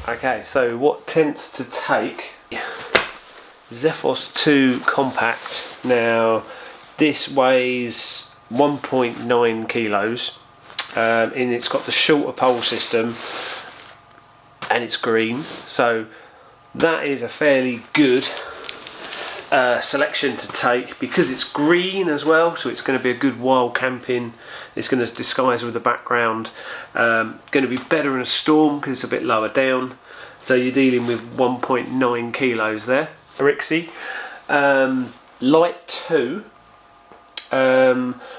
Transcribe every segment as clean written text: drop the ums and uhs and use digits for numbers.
Okay, so what tends to take Zephyros 2 compact. Now this weighs 1.9 kilos and it's got the shorter pole system and it's green, so that is a fairly good selection to take because it's green as well, so it's going to be a good wild camping. It's going to disguise with the background. Going to be better in a storm because it's a bit lower down, so you're dealing with 1.9 kilos there. Aricxi Light 2,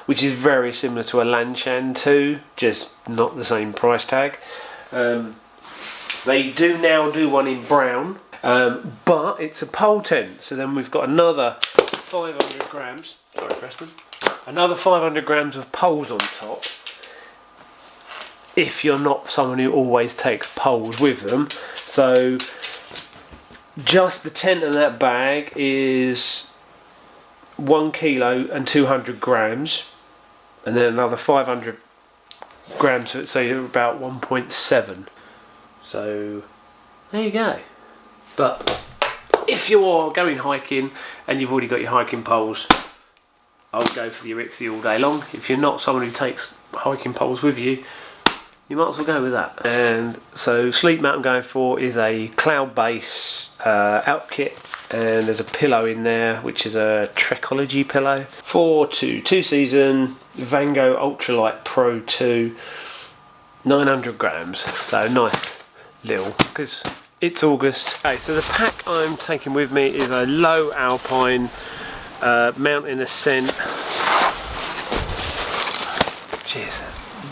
which is very similar to a Lanshan 2, just not the same price tag. They do now do one in brown, but it's a pole tent, so then we've got another 500 grams, sorry Preston, another 500 grams of poles on top, if you're not someone who always takes poles with them. So just the tent in that bag is 1 kilo and 200 grams, and then another 500 grams, so you're about 1.7. So there you go. But if you're going hiking and you've already got your hiking poles, I would go for the Aricxi all day long. If you're not someone who takes hiking poles with you, you might as well go with that. And so sleep mat I'm going for is a cloud base out kit, and there's a pillow in there which is a Trekology pillow. 2 season Vango Ultralight Pro 2, 900 grams, so nice little, because it's August. Okay, so the pack I'm taking with me is a low alpine mountain ascent. Jeez,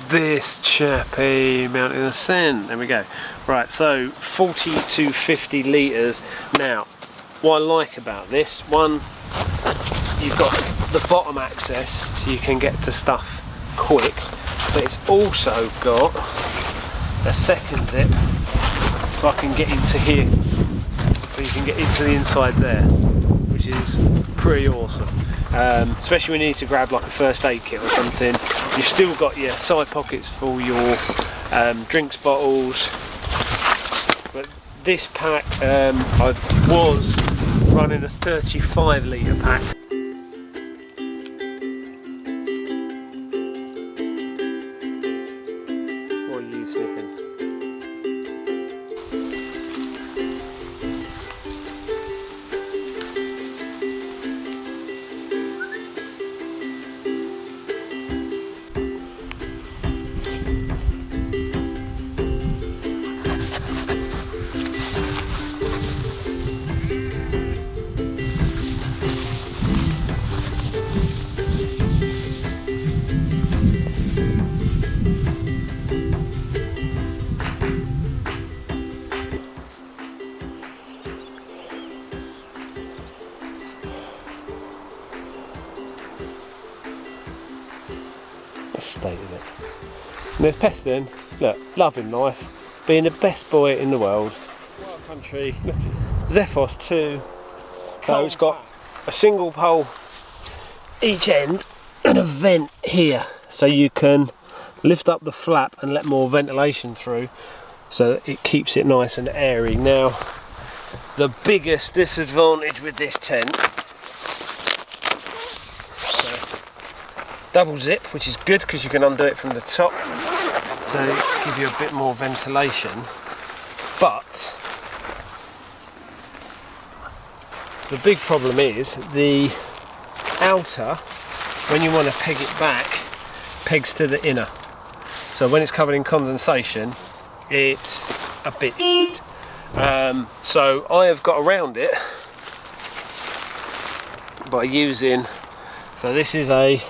this chappy mountain ascent. There we go. Right, so 40 to 50 litres. Now, what I like about this one, you've got the bottom access, so you can get to stuff quick, but it's also got a second zip, so I can get into here, so you can get into the inside there, which is pretty awesome. Especially when you need to grab like a first aid kit or something. You've still got your side pockets for your drinks bottles. But this pack, I was running a 35 litre pack. What are you sniffing? State of it. And there's Peston, look, loving life, being the best boy in the world. Wild country, Zephyros 2, so it's got a single pole each end and a vent here, so you can lift up the flap and let more ventilation through, so that it keeps it nice and airy. Now, the biggest disadvantage with this tent, double zip, which is good because you can undo it from the top to give you a bit more ventilation, but the big problem is the outer, when you want to peg it back, pegs to the inner, so when it's covered in condensation it's a bit so I have got around it by using, so this is a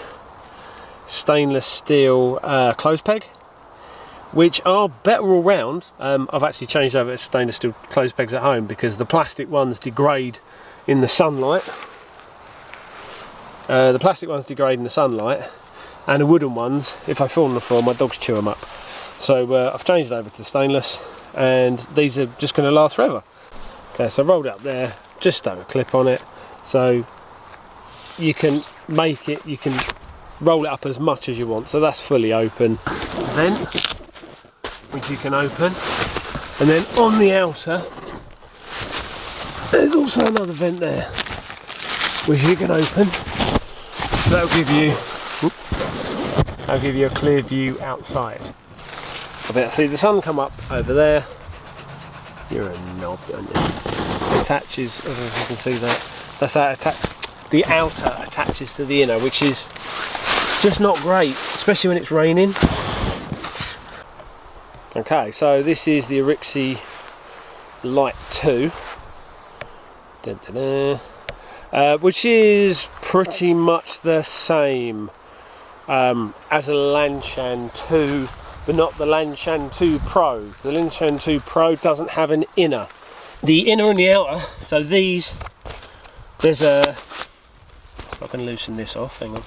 stainless steel clothes peg, which are better all round. I've actually changed over to stainless steel clothes pegs at home because the plastic ones degrade in the sunlight. And the wooden ones, if I fall on the floor, my dogs chew them up. So I've changed over to stainless, and these are just going to last forever. Okay, so I rolled it up there, just stuck a clip on it, so you can make it, you can roll it up as much as you want. So that's fully open. Vent, which you can open, And then on the outer, there's also another vent there, which you can open. So that'll give you a clear view outside. I bet see the sun come up over there. You're a knob, aren't you? It attaches, I don't know if you can see that. That's how the outer attaches to the inner, which is just not great, especially when it's raining. Okay, so this is the Aricxi Light 2, which is pretty much the same as a Lanshan 2, but not the Lanshan 2 Pro. The Lanshan 2 Pro doesn't have an inner. The inner and the outer, so these, there's a, if I can loosen this off, hang on.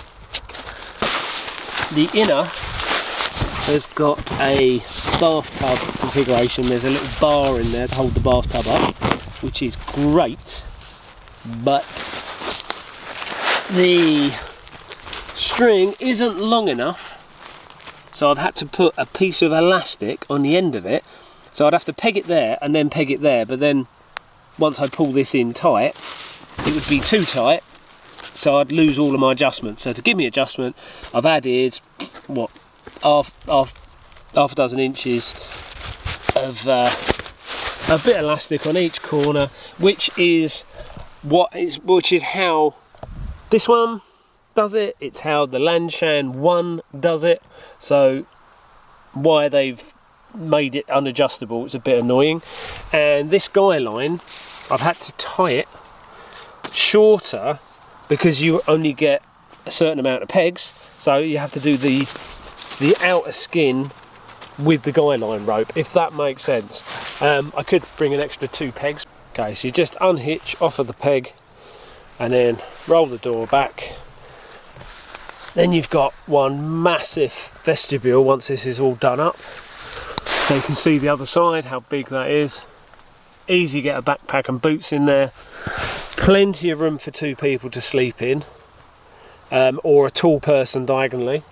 The inner has got a bathtub configuration. There's a little bar in there to hold the bathtub up, which is great, but the string isn't long enough, so I've had to put a piece of elastic on the end of it. So I'd have to peg it there and then peg it there, but then once I pull this in tight, it would be too tight, so I'd lose all of my adjustment. So to give me adjustment, I've added, what, half a dozen inches of a bit of elastic on each corner, which is how this one does it. It's how the Lanshan 1 does it. So why they've made it unadjustable, it's a bit annoying. And this guy line, I've had to tie it shorter because you only get a certain amount of pegs, so you have to do the outer skin with the guy line rope, if that makes sense. I could bring an extra 2 pegs. Okay, so you just unhitch off of the peg and then roll the door back. Then you've got one massive vestibule once this is all done up. So you can see the other side, how big that is. Easy to get a backpack and boots in there. Plenty of room for 2 people to sleep in, or a tall person diagonally.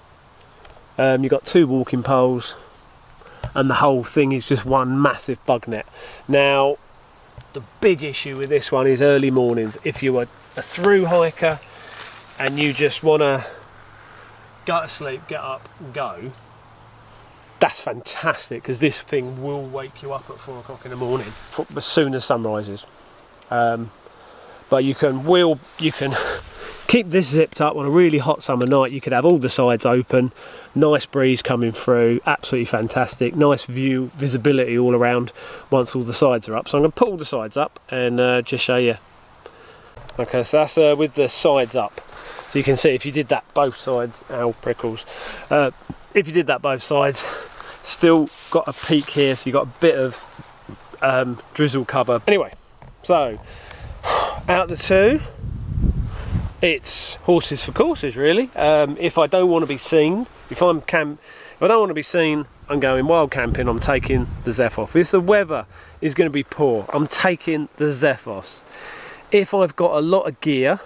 You've got 2 walking poles, and the whole thing is just one massive bug net. Now, the big issue with this one is early mornings. If you are a through hiker and you just want to go to sleep, get up and go, that's fantastic, because this thing will wake you up at 4 o'clock in the morning as soon as sun rises. But you can keep this zipped up on a really hot summer night. You could have all the sides open, nice breeze coming through, absolutely fantastic, nice view, visibility all around once all the sides are up. So I'm going to put all the sides up and just show you. Okay, so that's with the sides up. So you can see if you did that both sides, ow, prickles. If you did that both sides, still got a peak here, so you got a bit of drizzle cover. Anyway, so out the 2, it's horses for courses, really. If I don't want to be seen, if I don't want to be seen, I'm going wild camping, I'm taking the Zephyros. If the weather is going to be poor, I'm taking the Zephyros. If I've got a lot of gear,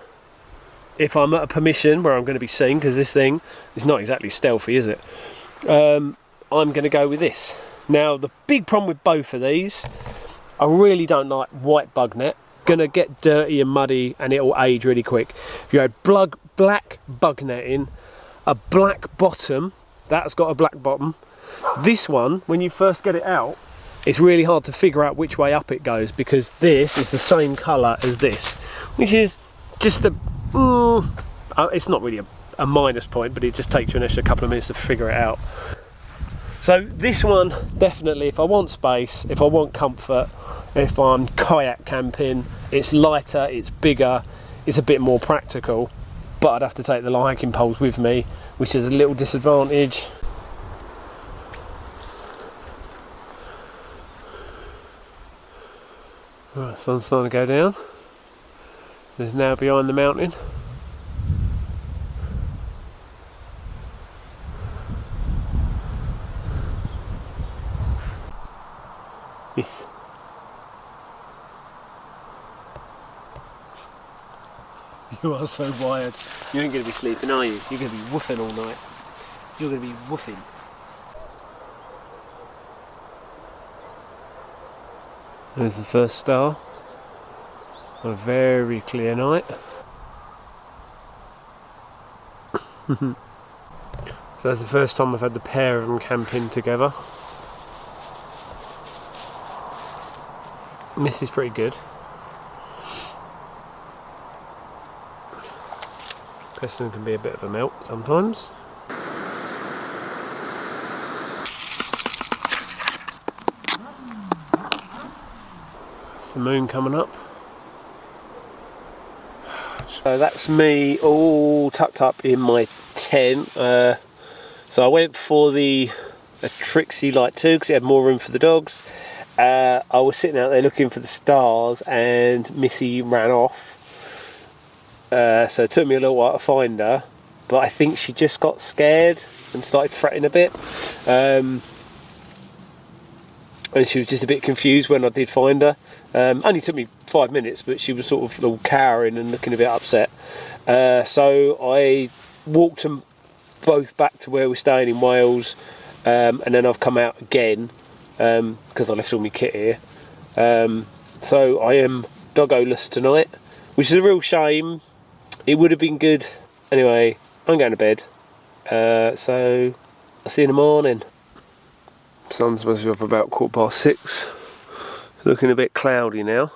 if I'm at a permission where I'm going to be seen, because this thing is not exactly stealthy, is it? I'm going to go with this. Now, the big problem with both of these, I really don't like white bug net. Going to get dirty and muddy, and it'll age really quick. If you had black bug netting, a black bottom, that's got a black bottom. This one, when you first get it out, it's really hard to figure out which way up it goes, because this is the same colour as this, which is just it's not really a minus point, but it just takes you an extra couple of minutes to figure it out. So this one, definitely, if I want space, if I want comfort, if I'm kayak camping, it's lighter, it's bigger, it's a bit more practical, but I'd have to take the hiking poles with me, which is a little disadvantage. Right, sun's starting to go down. It's now behind the mountain. Yes. You are so wired. You ain't going to be sleeping, are you? You're going to be woofing all night. You're going to be woofing. There's the first star on a very clear night. So that's the first time I've had the pair of them camping together. This is pretty good. Preston can be a bit of a melt sometimes. It's the moon coming up. So that's me all tucked up in my tent. So I went for the Aricxi Light 2 because it had more room for the dogs. I was sitting out there looking for the stars and Missy ran off. So it took me a little while to find her, but I think she just got scared and started fretting a bit. And she was just a bit confused when I did find her. Only took me 5 minutes, but she was sort of all cowering and looking a bit upset. So I walked them both back to where we're staying in Wales, and then I've come out again because I left all my kit here. So I am doggo-less tonight, which is a real shame. It would have been good. Anyway, I'm going to bed. So I'll see you in the morning. Sun's supposed to be up about 6:15. Looking a bit cloudy now.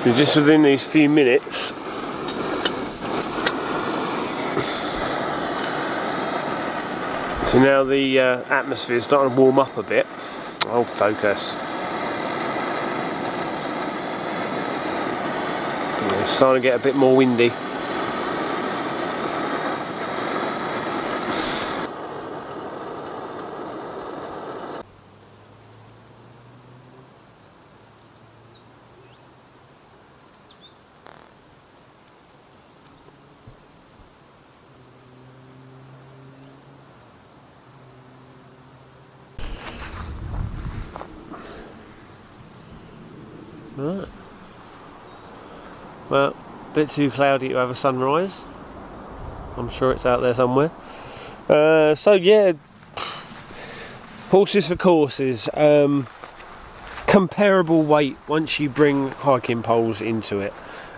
We're just within these few minutes. So now the atmosphere is starting to warm up a bit. Oh, focus. It's starting to get a bit more windy. Right. Well, a bit too cloudy to have a sunrise. I'm sure it's out there somewhere. So yeah, horses for courses. Comparable weight once you bring hiking poles into it.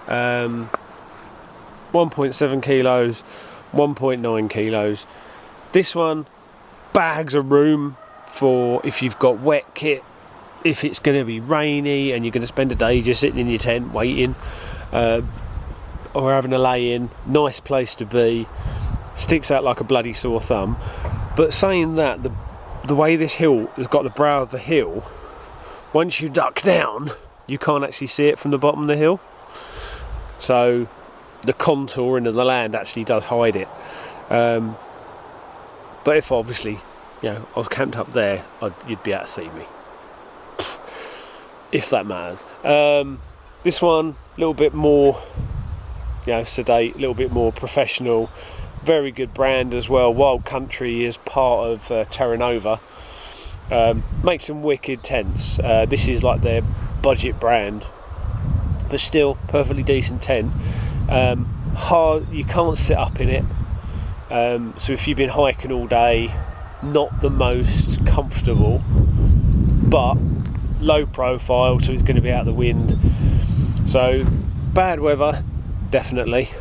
1.7 kilos, 1.9 kilos. This one, bags of room for if you've got wet kit, if it's going to be rainy and you're going to spend a day just sitting in your tent waiting, or having a lay-in. Nice place to be. Sticks out like a bloody sore thumb. But saying that, the way this hill has got the brow of the hill, once you duck down, you can't actually see it from the bottom of the hill. So the contouring of the land actually does hide it. But if obviously, you know, I was camped up there, you'd be able to see me. If that matters. This one, a little bit more, you know, sedate, a little bit more professional. Very good brand as well. Wild Country is part of Terra Nova. Make some wicked tents. This is like their budget brand, but still perfectly decent tent. Hard, you can't sit up in it. So if you've been hiking all day, not the most comfortable, but low profile, so it's going to be out of the wind. So bad weather, definitely.